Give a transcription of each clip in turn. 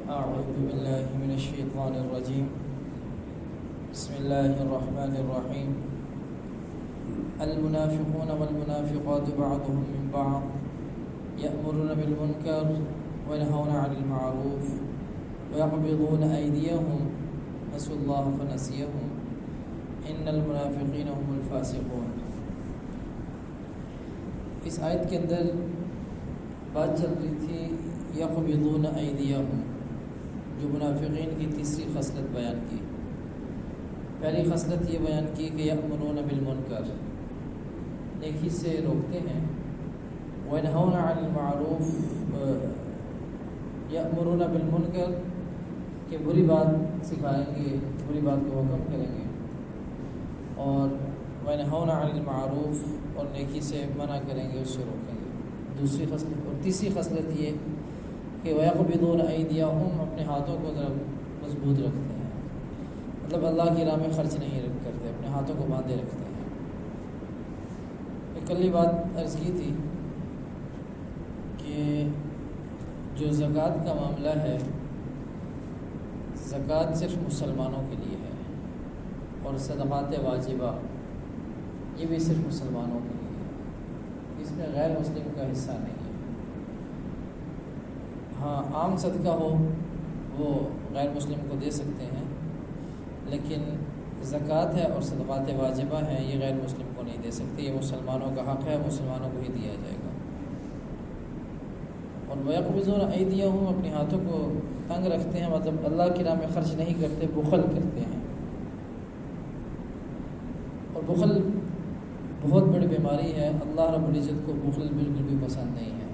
أعوذ بالله من الشيطان الرجيم. بسم الله الرحمن الرحيم. المنافقون والمنافقات بعضهم من بعض يأمرون بالمنكر وينهون عن المعروف ويقبضون أيديهم نسوا الله فنسيهم إن المنافقين هم الفاسقون. اس آیت کے اندر بات چل رہی تھی یقبضون ایدیہم، جو منافقین کی تیسری خصلت بیان کی. پہلی خصلت یہ بیان کی کہ یأمرون بالمنکر، نیکی سے روکتے ہیں، وینہون عن المعروف، یأمرون بالمنکر کہ بری بات سکھائیں گے، بری بات کو حکم کریں گے، اور وینہون عن المعروف، اور نیکی سے منع کریں گے، اس سے روکیں گے. دوسری خصلت. اور تیسری خصلت یہ کہ وَيَقْبِضُونَ أَيْدِيَهُمْ، اپنے ہاتھوں کو ذرا مضبوط رکھتے ہیں، مطلب اللہ کی راہ میں خرچ نہیں کرتے، اپنے ہاتھوں کو باندھے رکھتے ہیں. کل ہی بات عرض کی تھی کہ جو زکوٰۃ کا معاملہ ہے، زکوٰۃ صرف مسلمانوں کے لیے ہے، اور صدقات واجبہ یہ بھی صرف مسلمانوں کے لیے ہے، اس میں غیر مسلم کا حصہ نہیں ہے. ہاں، عام صدقہ ہو وہ غیر مسلم کو دے سکتے ہیں، لیکن زکوٰۃ ہے اور صدقات واجبہ ہیں، یہ غیر مسلم کو نہیں دے سکتے، یہ مسلمانوں کا حق ہے، مسلمانوں کو ہی دیا جائے گا. اور وَيَقْبِضُونَ أَيْدِيَهُمْ، اپنے ہاتھوں کو تنگ رکھتے ہیں، مطلب اللہ کی راہ میں خرچ نہیں کرتے، بخل کرتے ہیں. اور بخل بہت بڑی بیماری ہے، اللہ رب العزت کو بخل بالکل بھی پسند نہیں ہے.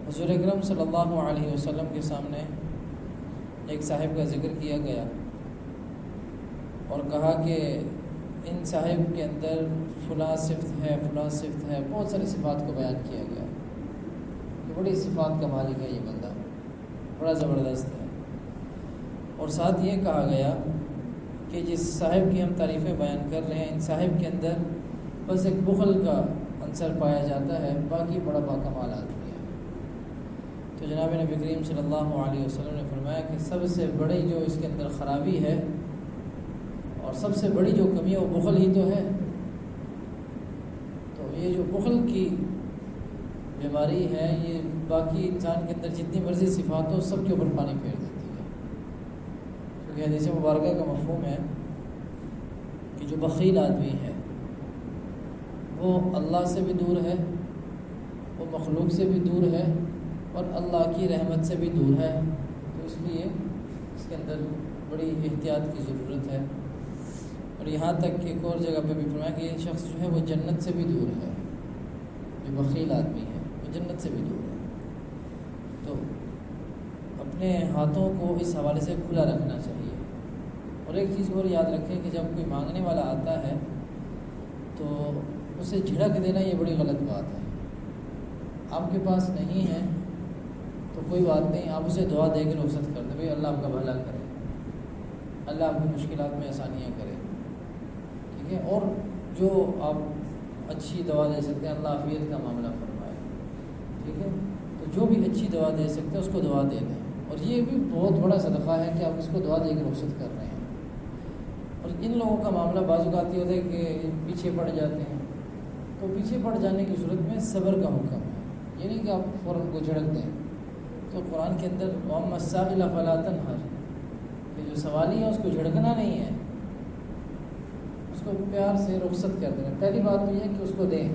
حضور اکرم صلی اللہ علیہ وسلم کے سامنے ایک صاحب کا ذکر کیا گیا اور کہا کہ ان صاحب کے اندر فلاں صفت ہے، فلاں صفت ہے، بہت ساری صفات کو بیان کیا گیا کہ بڑی صفات کا مالک ہے یہ بندہ، بڑا زبردست ہے. اور ساتھ یہ کہا گیا کہ جس صاحب کی ہم تعریفیں بیان کر رہے ہیں، ان صاحب کے اندر بس ایک بخل کا عنصر پایا جاتا ہے، باقی بڑا باکمال آدمی ہے. تو جناب نبی کریم صلی اللہ علیہ وسلم نے فرمایا کہ سب سے بڑی جو اس کے اندر خرابی ہے اور سب سے بڑی جو کمی ہے وہ بخل ہی تو ہے. تو یہ جو بخل کی بیماری ہے، یہ باقی انسان کے اندر جتنی مرضی صفات ہو سب کے اوپر پانی پھیر دیتی ہے. کیونکہ حدیث مبارکہ کا مفہوم ہے کہ جو بخیل آدمی ہے وہ اللہ سے بھی دور ہے، وہ مخلوق سے بھی دور ہے، اور اللہ کی رحمت سے بھی دور ہے. تو اس لیے اس کے اندر بڑی احتیاط کی ضرورت ہے. اور یہاں تک کہ ایک اور جگہ پہ بھی فرمایا کہ یہ شخص جو ہے وہ جنت سے بھی دور ہے، جو بخیل آدمی ہے وہ جنت سے بھی دور ہے. تو اپنے ہاتھوں کو اس حوالے سے کھلا رکھنا چاہیے. اور ایک چیز اور یاد رکھیں کہ جب کوئی مانگنے والا آتا ہے تو اسے جھڑک دینا یہ بڑی غلط بات ہے. آپ کے پاس نہیں ہے تو کوئی بات نہیں، آپ اسے دعا دے کے رخصت کر دیں، بھائی اللہ آپ کا بھلا کرے، اللہ آپ کی مشکلات میں آسانیاں کرے، ٹھیک ہے. اور جو آپ اچھی دوا دے سکتے ہیں، اللہ عافیت کا معاملہ فرمائے، ٹھیک ہے. تو جو بھی اچھی دوا دے سکتے ہیں اس کو دعا دے دیں. اور یہ بھی بہت بڑا صدقہ ہے کہ آپ اس کو دعا دے کے رخصت کر رہے ہیں. اور ان لوگوں کا معاملہ بعض اوقات یہ ہوتا ہے کہ پیچھے پڑ جاتے ہیں. تو پیچھے پڑ جانے کی صورت میں صبر کا حکم ہے، یہ نہیں کہ آپ فوراً کو جھڑک دیں. تو قرآن کے اندر وَأَمَّا السَّائِلَ فَلَا تَنْهَرْ، کہ جو سوالی ہے اس کو جھڑکنا نہیں ہے، اس کو پیار سے رخصت کر دینا. پہلی بات تو یہ ہے کہ اس کو دیں،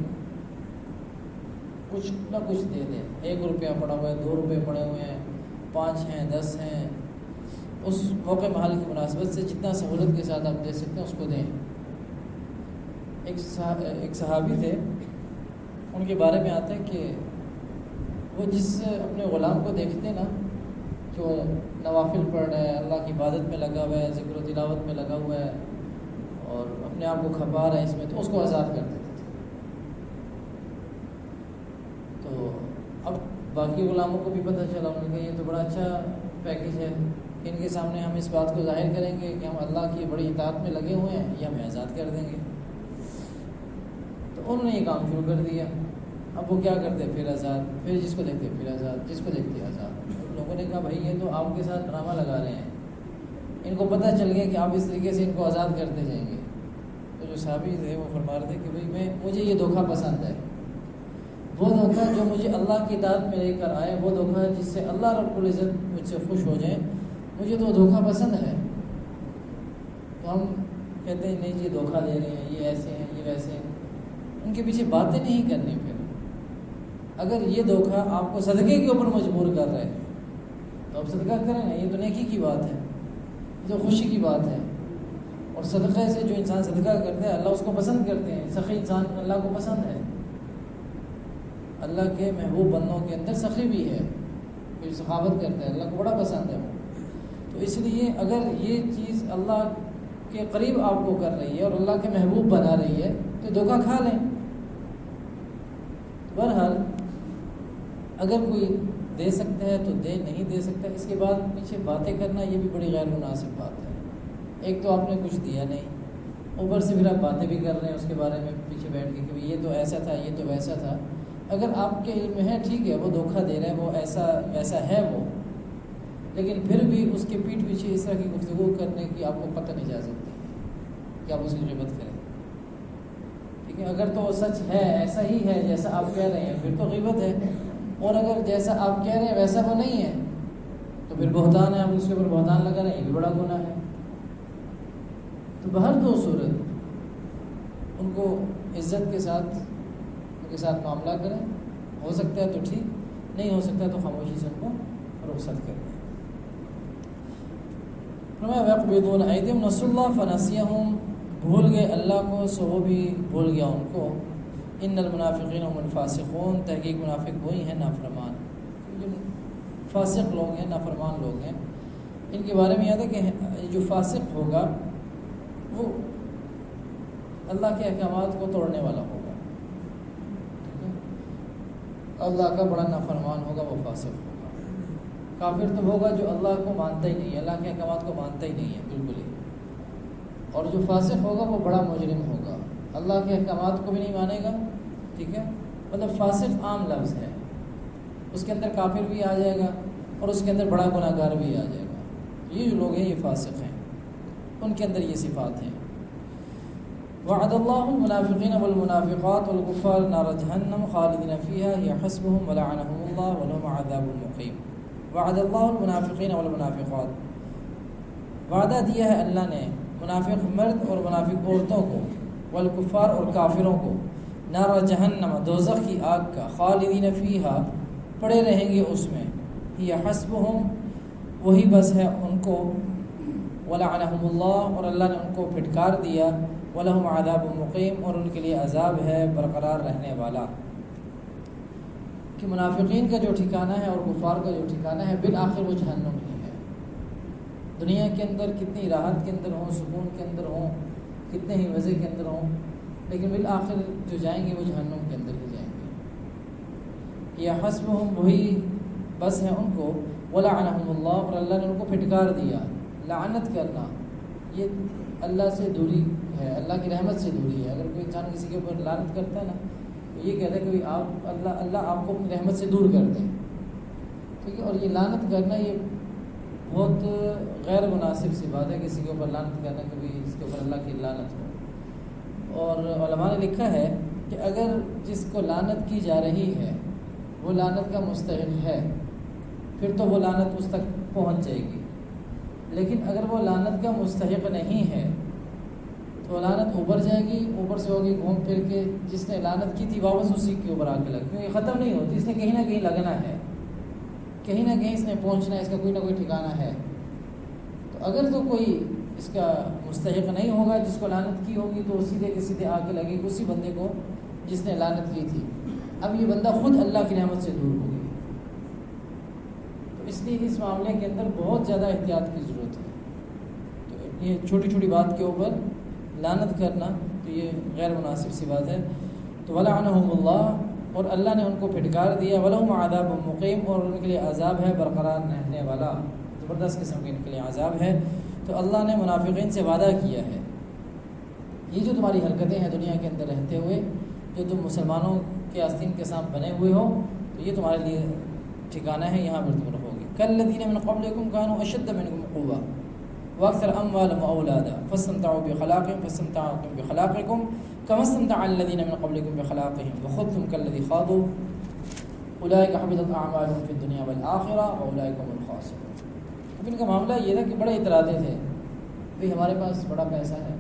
کچھ نہ کچھ دے دیں. 1 روپیہ پڑا ہوا ہے، 2 روپے پڑے ہوئے ہیں، 5 ہیں، 10 ہیں، اس موقع محل کی مناسبت سے جتنا سہولت کے ساتھ آپ دے سکتے ہیں اس کو دیں. ایک صحابی تھے، ان کے بارے میں آتا ہے کہ وہ جس اپنے غلام کو دیکھتے نا کہ وہ نوافل پڑھ رہا ہے، اللہ کی عبادت میں لگا ہوا ہے، ذکر و تلاوت میں لگا ہوا ہے، اور اپنے آپ کو کھپا رہا ہے اس میں، تو اس کو آزاد کر دیتے تھے. تو اب باقی غلاموں کو بھی پتہ چلا، انہوں نے کہا یہ تو بڑا اچھا پیکیج ہے، ان کے سامنے ہم اس بات کو ظاہر کریں گے کہ ہم اللہ کی بڑی اطاعت میں لگے ہوئے ہیں، یہ ہمیں آزاد کر دیں گے. تو انہوں نے یہ کام شروع کر دیا. اب وہ کیا کرتے، پھر آزاد، پھر جس کو دیکھتے پھر آزاد، جس کو دیکھتے آزاد. نے کہا بھائی یہ تو آپ کے ساتھ ڈرامہ لگا رہے ہیں، ان کو پتہ چل گیا کہ آپ اس طریقے سے ان کو آزاد کرتے جائیں گے۔ تو جو صحابی تھے وہ فرما رہے تھے کہ بھائی مجھے یہ دھوکہ پسند ہے، وہ دھوکہ جو مجھے اللہ کی اطاعت میں لے کر آئے، وہ دھوکہ جس سے اللہ رب العزت مجھ سے خوش ہو جائیں، مجھے تو دھوکہ پسند ہے۔ تو ہم کہتے ہیں نہیں یہ دھوکہ دے رہے ہیں، یہ ایسے ہیں، یہ ویسے ہیں، ان کے پیچھے باتیں نہیں کرنی۔ پھر اگر یہ دھوکہ آپ کو صدقے کے اوپر مجبور کر رہا ہے تو آپ صدقہ کریں نا، یہ تو نیکی کی بات ہے، یہ تو خوشی کی بات ہے۔ اور صدقے سے جو انسان صدقہ کرتے ہیں اللہ اس کو پسند کرتے ہیں، سخی انسان اللہ کو پسند ہے۔ اللہ کے محبوب بندوں کے اندر سخی بھی ہے، جو سخاوت کرتا ہے اللہ کو بڑا پسند ہے وہ۔ تو اس لیے اگر یہ چیز اللہ کے قریب آپ کو کر رہی ہے اور اللہ کے محبوب بنا رہی ہے تو دھوکہ کھا لیں۔ بہرحال اگر کوئی دے سکتا ہے تو دے، نہیں دے سکتا اس کے بعد پیچھے باتیں کرنا یہ بھی بڑی غیر مناسب بات ہے۔ ایک تو آپ نے کچھ دیا نہیں، اوپر سے پھر آپ باتیں بھی کر رہے ہیں اس کے بارے میں پیچھے بیٹھ کے کہ یہ تو ایسا تھا، یہ تو ویسا تھا۔ اگر آپ کے علم میں ہے ٹھیک ہے وہ دھوکہ دے رہا ہے، وہ ایسا ویسا ہے وہ، لیکن پھر بھی اس کے پیٹھ پیچھے اس طرح کی گفتگو کرنے کی آپ کو قطعاً اجازت نہیں ہے کہ آپ اس کی غیبت کریں، ٹھیک ہے۔ اگر تو وہ سچ ہے، ایسا ہی ہے جیسا آپ کہہ رہے ہیں پھر تو غیبت ہے، اور اگر جیسا آپ کہہ رہے ہیں ویسا وہ نہیں ہے تو پھر بہتان ہے، آپ اس کے اوپر بہتان لگا رہے ہیں، یہ بھی بڑا گناہ ہے۔ تو بہر دو صورت ان کو عزت کے ساتھ ان کے ساتھ معاملہ کریں، ہو سکتا ہے تو ٹھیک، نہیں ہو سکتا تو خاموشی سے ان کو رخصت کریں۔ وَيَقْبِضُونَ أَيْدِيَهُمْ نَسُوا اللَّهَ فَنَسِيَهُمْ، بھول گئے اللہ کو سو وہ بھی بھول گیا ان کو۔ ان المنافقین هم الفاسقون، تحقیق منافق وہی ہیں نافرمان، جو فاسق لوگ ہیں، نافرمان لوگ ہیں۔ ان کے بارے میں یاد ہے کہ جو فاسق ہوگا وہ اللہ کے احکامات کو توڑنے والا ہوگا، اللہ کا بڑا نافرمان ہوگا، وہ فاسق ہوگا۔ کافر تو ہوگا جو اللہ کو مانتا ہی نہیں ہے، اللہ کے احکامات کو مانتا ہی نہیں ہے بالکل ہی، اور جو فاسق ہوگا وہ بڑا مجرم ہوگا، اللہ کے احکامات کو بھی نہیں مانے گا، ٹھیک ہے۔ مطلب فاسق عام لفظ ہے، اس کے اندر کافر بھی آ جائے گا اور اس کے اندر بڑا گناہ گار بھی آ جائے گا۔ یہ جو لوگ ہیں یہ فاسق ہیں، ان کے اندر یہ صفات ہیں۔ وعد اللہ المنافقین والمنافقات والکفار نار جہنم خالدین فیہا ہی حسبهم ولعنہم اللہ ولہم عذاب مقیم۔ وعد اللہ المنافقین والمنافقات، وعدہ دیا ہے اللہ نے منافق مرد اور منافق عورتوں کو، والکفار اور کافروں کو، نار جہنم دوزخ کی آگ کا، خالدین فیہا پڑے رہیں گے اس میں، ہی حسبهم وہی بس ہے ان کو، ولعنہم اللہ اور اللہ نے ان کو پھٹکار دیا، ولہم عذاب مقیم اور ان کے لیے عذاب ہے برقرار رہنے والا۔ کہ منافقین کا جو ٹھکانہ ہے اور کفار کا جو ٹھکانہ ہے بالآخر وہ جہنم ہی ہے۔ دنیا کے اندر کتنی راحت کے اندر ہوں، سکون کے اندر ہوں، کتنے ہی مزے کے اندر ہوں، لیکن بالآخر جو جائیں گے وہ جہنم کے اندر ہی جائیں گے۔ یا حسبہم وہی بس ہے ان کو، ولعنہم اللہ اور اللہ نے ان کو پھٹکار دیا۔ لعنت کرنا یہ اللہ سے دوری ہے، اللہ کی رحمت سے دوری ہے۔ اگر کوئی انسان کسی کے اوپر لعنت کرتا ہے نا تو یہ کہتا ہے کہ آپ اللہ آپ کو اپنی رحمت سے دور کر دیں، ٹھیک ہے۔ اور یہ لعنت کرنا یہ بہت غیر مناسب سی بات ہے، کسی کے اوپر لعنت کرنا، کبھی اس کے اوپر اللہ کی لعنت ہو۔ اور علماء نے لکھا ہے کہ اگر جس کو لعنت کی جا رہی ہے وہ لعنت کا مستحق ہے پھر تو وہ لعنت اس تک پہنچ جائے گی، لیکن اگر وہ لعنت کا مستحق نہیں ہے تو لعنت اوپر جائے گی، اوپر سے ہوگی گھوم پھر کے جس نے لعنت کی تھی واپس اسی کے اوپر آ کے لگ، کیونکہ یہ ختم نہیں ہوتی، اس نے کہیں نہ کہیں لگنا ہے، کہیں نہ کہیں اس نے پہنچنا ہے، اس کا کوئی نہ کوئی ٹھکانہ ہے۔ تو اگر تو کوئی اس کا مستحق نہیں ہوگا جس کو لعنت کی ہوگی تو سیدھے کے سیدھے آ کے لگے گی اسی بندے کو جس نے لعنت کی تھی۔ اب یہ بندہ خود اللہ کی رحمت سے دور ہو گیا، تو اس لیے اس معاملے کے اندر بہت زیادہ احتیاط کی ضرورت ہے۔ تو یہ چھوٹی چھوٹی بات کے اوپر لعنت کرنا تو یہ غیر مناسب سی بات ہے۔ تو ولعنہم اللہ اور اللہ نے ان کو پھٹکار دیا، ولہم عذاب مقیم اور ان کے لیے عذاب ہے برقرار رہنے والا، زبردست قسم کے ان کے لیے عذاب ہے۔ تو اللہ نے منافقین سے وعدہ کیا ہے یہ جو تمہاری حرکتیں ہیں دنیا کے اندر رہتے ہوئے، جو تم مسلمانوں کے آستین کے ساتھ بنے ہوئے ہو، تو یہ تمہارے لیے ٹھکانہ ہے، یہاں پر تم رہو گے۔ کالذین من قبلکم کانوا اشد منکم قوة واکثر اموالا واولادا فاستمتعوا بخلاقهم فاستمتعتم بخلاقکم کما استمتع الذین من قبلکم بخلاقهم وخذتم کالذی خاضوا اولئک حبطت اعمالهم فی الدنیا والآخرہ واولئک هم الخاسرون۔ اب ان کا معاملہ یہ تھا کہ بڑے اتراتے تھے، بھئی ہمارے پاس بڑا پیسہ ہے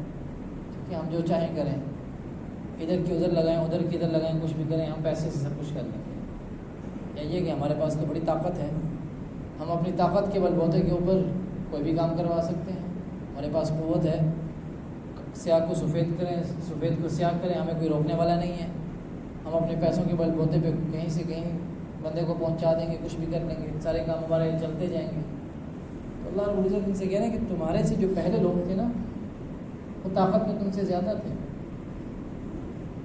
کہ ہم جو چاہیں کریں، ادھر کی ادھر لگائیں، ادھر کی ادھر لگائیں، کچھ بھی کریں، ہم پیسے سے سب کچھ کر لیں گے۔ یا یہ کہ ہمارے پاس تو بڑی طاقت ہے، ہم اپنی طاقت کے بل بوتے کے اوپر کوئی بھی کام کروا سکتے ہیں، ہمارے پاس قوت ہے، سیاہ کو سفید کریں، سفید کو سیاہ کریں، ہمیں کوئی روکنے والا نہیں ہے، ہم اپنے پیسوں کے بل بوتے پہ کہیں سے کہیں بندے کو پہنچا دیں گے، کچھ بھی کر لیں گے، سارے کام ہمارے چلتے جائیں گے۔ تو اللہ رب العزت ان سے کہہ رہے ہیں کہ تمہارے سے جو پہلے لوگ تھے نا، وہ طاقت میں تم سے زیادہ تھے،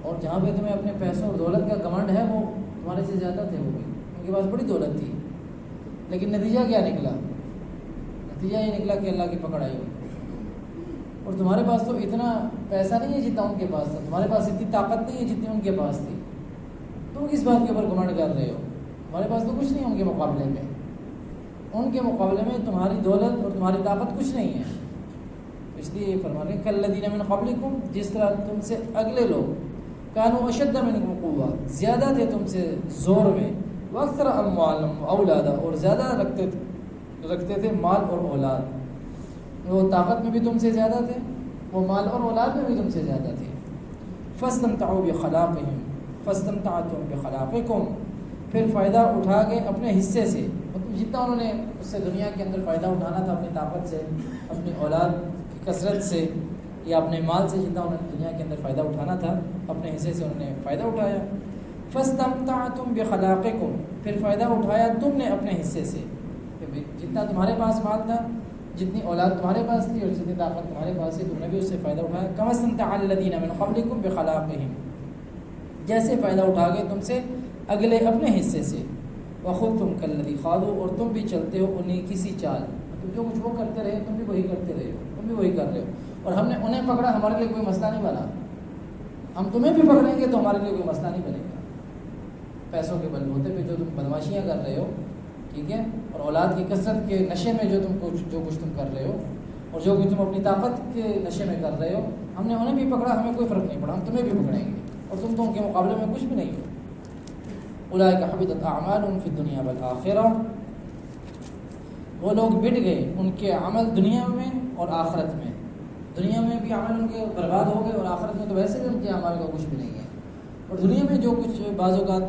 اور جہاں پہ تمہیں اپنے پیسوں اور دولت کا گھمنڈ ہے وہ تمہارے سے زیادہ تھے، وہ بھی ان کے پاس بڑی دولت تھی، لیکن نتیجہ کیا نکلا؟ نتیجہ یہ نکلا کہ اللہ کی پکڑ آئی۔ اور تمہارے پاس تو اتنا پیسہ نہیں ہے جتنا ان کے پاس تھا، تمہارے پاس اتنی طاقت نہیں ہے جتنی ان کے پاس تھی، تم کس بات کے اوپر گھمنڈ کر رہے ہو؟ تمہارے پاس تو کچھ نہیں ان کے مقابلے میں، ان کے مقابلے میں تمہاری دولت اور تمہاری طاقت کچھ نہیں ہے۔ اس لیے یہ فرما رہے ہیں کالذین من قبلکم، جس طرح تم سے اگلے لوگ کانوا اشد منکم قوة، زیادہ تھے تم سے زور میں، واکثر اموالا واولادا، اور زیادہ رکھتے تھے مال اور اولاد، وہ طاقت میں بھی تم سے زیادہ تھے، وہ مال اور اولاد میں بھی تم سے زیادہ تھے۔ فاستمتعوا بخلاقهم فاستمتعتم بخلاقکم، پھر فائدہ اٹھا کے اپنے حصے سے، مطلب جتنا انہوں نے اس سے دنیا کے اندر فائدہ اٹھانا تھا، اپنی طاقت سے، اپنی اولاد کی کثرت سے، یا اپنے مال سے جتنا انہوں نے دنیا کے اندر فائدہ اٹھانا تھا، اپنے حصے سے انہوں نے فائدہ اٹھایا۔ فاستمتعتم بخلاقکم، پھر فائدہ اٹھایا تم نے اپنے حصے سے، جتنا تمہارے پاس مال تھا، جتنی اولاد تمہارے پاس تھی، اور جتنی طاقت تمہارے پاس تھی، تم نے بھی اس سے فائدہ اٹھایا۔ کما استمتع الذین من قبلکم بخلاقہم، جیسے فائدہ اٹھا گئے تم سے اگلے اپنے حصے سے۔ وخذتم کالذی خاضوا، اور تم بھی چلتے ہو انہیں کسی چال، مطلب جو کچھ وہ کرتے رہے تم بھی وہی کرتے رہے ہو، تم بھی وہی کر رہے ہو، اور ہم نے انہیں پکڑا، ہمارے لیے کوئی مسئلہ نہیں بنا، ہم تمہیں بھی پکڑیں گے تو ہمارے لیے کوئی مسئلہ نہیں بنے گا۔ پیسوں کے بل بوتے پہ جو تم بدماشیاں کر رہے ہو، ٹھیک ہے، اور اولاد کی کثرت کے نشے میں جو کچھ تم کر رہے ہو، اور جو کچھ تم اپنی طاقت کے نشے میں کر رہے ہو، ہم نے انہیں بھی پکڑا، ہمیں کوئی فرق نہیں پڑا، ہم تمہیں بھی پکڑیں گے، اور تم تو ان کے مقابلے میں کچھ بھی نہیں ہو۔ اولئک حبطت اعمالهم فی الدنیا والآخرہ، وہ لوگ بٹ گئے ان کے عمل دنیا میں اور آخرت میں، دنیا میں بھی عمل ان کے برباد ہو گئے، اور آخرت میں تو ویسے بھی ان کے اعمال کا کچھ بھی نہیں ہے۔ اور دنیا میں جو کچھ بعض اوقات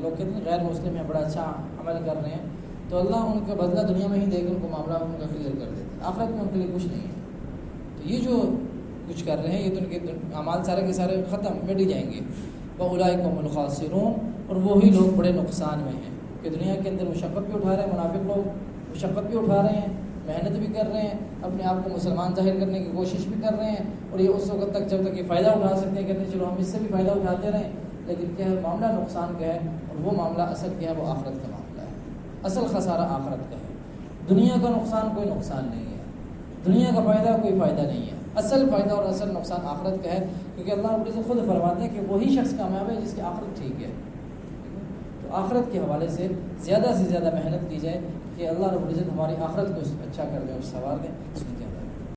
لوگ کہتے ہیں غیر مسلم ہیں، بڑا اچھا عمل کر رہے ہیں، تو اللہ ان کا بدلہ دنیا میں ہی دے کے ان کو معاملہ ان کا کلیئر کر دیتے ہیں، آخرت میں ان کے لیے کچھ نہیں ہے۔ تو یہ جو کچھ کر رہے ہیں، یہ تو ان کے اعمال سارے کے سارے ختم مٹ ہی جائیں گے۔ وَأُولَئِكَ هُمُ الْخَاسِرُونَ، اور وہی لوگ بڑے نقصان میں ہیں کہ دنیا کے اندر مشقت بھی اٹھا رہے ہیں، منافق لوگ مشقت بھی اٹھا رہے ہیں، محنت بھی کر رہے ہیں، اپنے آپ کو مسلمان ظاہر کرنے کی کوشش بھی کر رہے ہیں، اور یہ اس وقت تک جب تک یہ فائدہ اٹھا سکتے ہیں کہتے ہیں چلو ہم اس سے بھی فائدہ اٹھاتے رہیں، لیکن کیا ہے معاملہ نقصان کا ہے، اور وہ معاملہ اصل کیا ہے، وہ آخرت کا معاملہ ہے، اصل خسارہ آخرت کا ہے۔ دنیا کا نقصان کوئی نقصان نہیں ہے، دنیا کا فائدہ کوئی فائدہ نہیں ہے، اصل فائدہ اور اصل نقصان آخرت کا ہے، کیونکہ اللہ رب العزت خود فرماتے ہیں کہ وہی شخص کامیاب ہے جس کی آخرت ٹھیک ہے۔ تو آخرت کے حوالے سے زیادہ محنت کی جائے کہ اللہ رب العزت ہماری آخرت کو اچھا کر دیں اور سنوار دیں۔